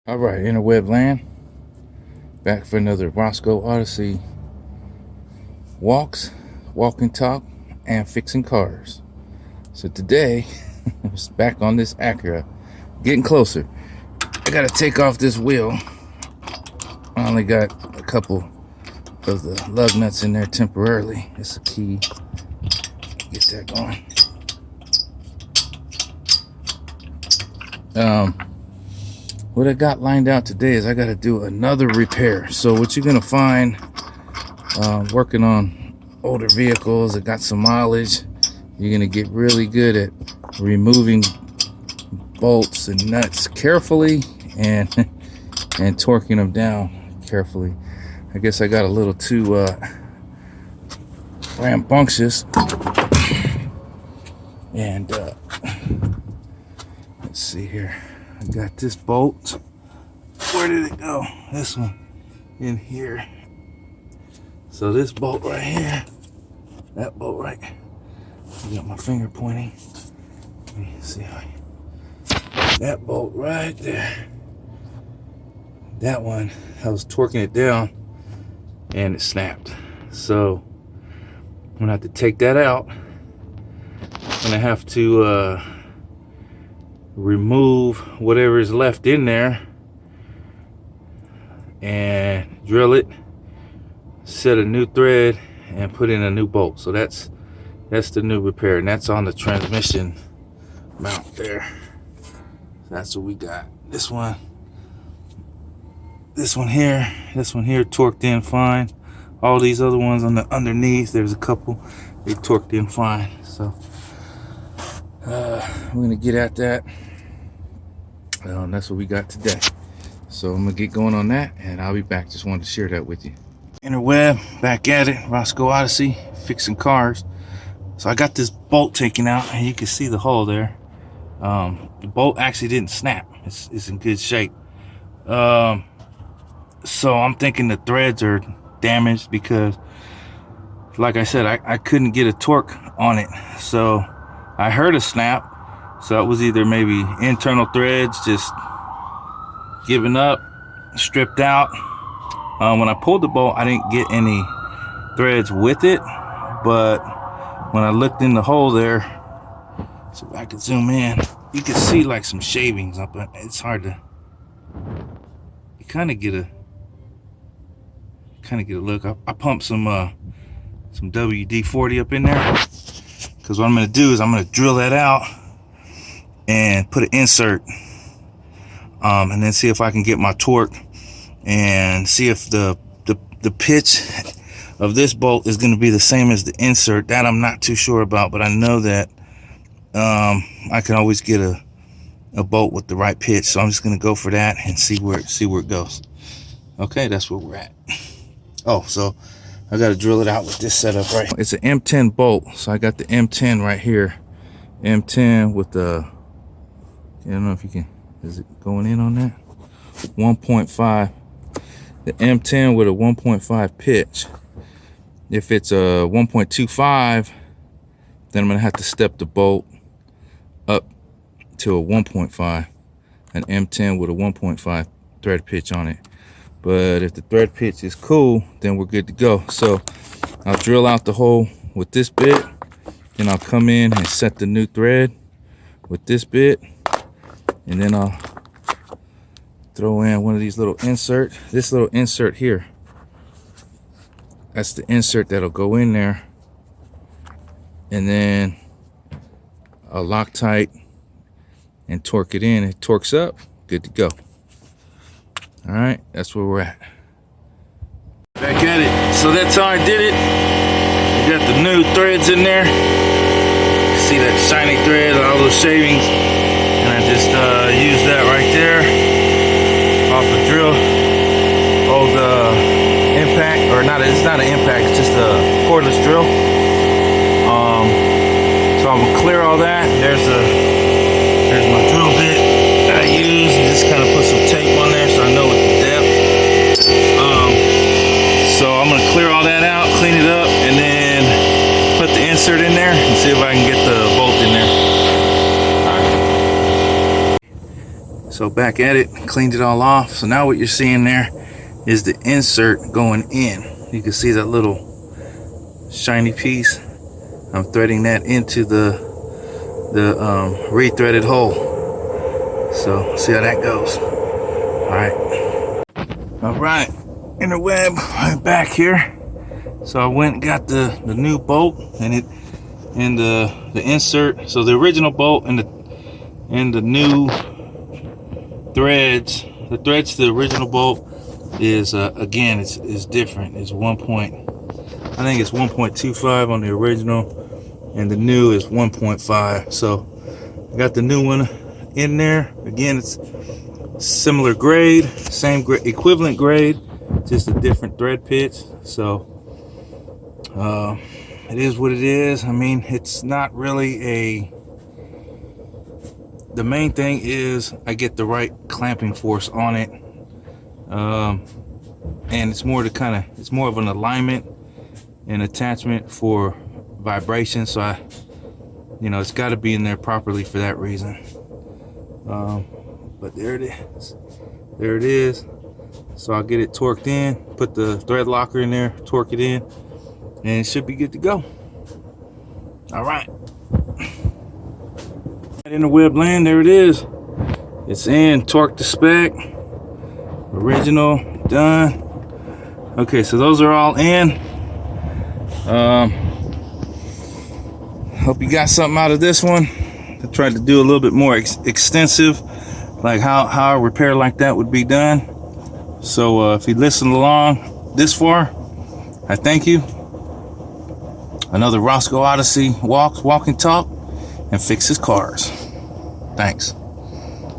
Alright, interweb land, back for another Rosco Odyssey walk and talk, and fixing cars. So today, it's back on this ACURA, getting closer. I gotta take off this wheel. I only got a couple of the lug nuts in there temporarily. It's a key. Get that going. What I got lined out today is I got to do another repair. So what you're gonna find working on older vehicles that got some mileage, you're gonna get really good at removing bolts and nuts carefully and torquing them down carefully. I guess I got a little too rambunctious, and let's see here. I got this bolt. Where did it go? This one in here. So this bolt right here, that bolt right. I got my finger pointing. Let me see how that bolt right there. That one, I was torquing it down and it snapped. So I'm gonna have to take that out. I'm gonna have to remove whatever is left in there and drill it, set a new thread, and put in a new bolt. So that's the new repair, and that's on the transmission mount there. That's what we got. This one here torqued in fine. All these other ones on the underneath, there's a couple, they torqued in fine. So we're gonna get at that. And that's what we got today. So I'm gonna get going on that, and I'll be back. Just wanted to share that with you. Interweb, back at it. Rosco Odyssey, fixing cars. So I got this bolt taken out, and you can see the hole there. The bolt actually didn't snap. It's in good shape. So I'm thinking the threads are damaged because, like I said, I couldn't get a torque on it. So I heard a snap. So it was either maybe internal threads just giving up, stripped out. When I pulled the bolt, I didn't get any threads with it, but when I looked in the hole there, so I could zoom in, you can see like some shavings up. It's hard to, you kind of get a look. I pumped some WD-40 up in there, because what I'm gonna do is I'm gonna drill that out and put an insert, and then see if I can get my torque and see if the pitch of this bolt is going to be the same as the insert. That I'm not too sure about, but I know that I can always get a bolt with the right pitch. So I'm just going to go for that and see where it goes. Okay, that's where we're at. Oh, so I got to drill it out with this setup right. It's an M10 bolt, so I got the M10 right here. M10 with the, I don't know if you can, is it going in on that? 1.5. The M10 with a 1.5 pitch. If it's a 1.25, then I'm gonna have to step the bolt up to a 1.5. An M10 with a 1.5 thread pitch on it. But if the thread pitch is cool, then we're good to go. So I'll drill out the hole with this bit, then I'll come in and set the new thread with this bit. And then I'll throw in one of these little inserts. This little insert here, that's the insert that'll go in there. And then I'll Loctite and torque it in. It torques up, good to go. All right, that's where we're at. Back at it. So that's how I did it. We got the new threads in there. See that shiny thread and all those shavings. And I just used that right there off the drill. Old impact, or not, it's not an impact, it's just a cordless drill. So I'm gonna clear all that. There's my drill bit that I use, and just kind of put some tape on there so I know what the depth. So I'm gonna clear all that out, clean it up, and then put the insert in there and see if I can get the bolt in there. So back at it, cleaned it all off. So now what you're seeing there is the insert going in. You can see that little shiny piece. I'm threading that into the re-threaded hole. So see how that goes. All right, interweb, I'm back here. So I went and got the new bolt and the insert. So the original bolt and the new threads. The threads to the original bolt is again it's different. It's I think it's 1.25 on the original, and the new is 1.5. So I got the new one in there. Again, it's similar grade, same grade, equivalent grade, just a different thread pitch. So it is what it is. I mean, it's not really the main thing is I get the right clamping force on it, and it's more of an alignment and attachment for vibration. So it's got to be in there properly for that reason. But there it is. So I'll get it torqued in, put the thread locker in there, torque it in, and it should be good to go. All right. In the web land, there it is. It's in, torqued to spec, original, done. Okay, so those are all in. Hope you got something out of this one. I tried to do a little bit more extensive, like how a repair like that would be done. So if you listened along this far, I thank you. Another Rosco Odyssey walk and talk and fixes cars. Thanks.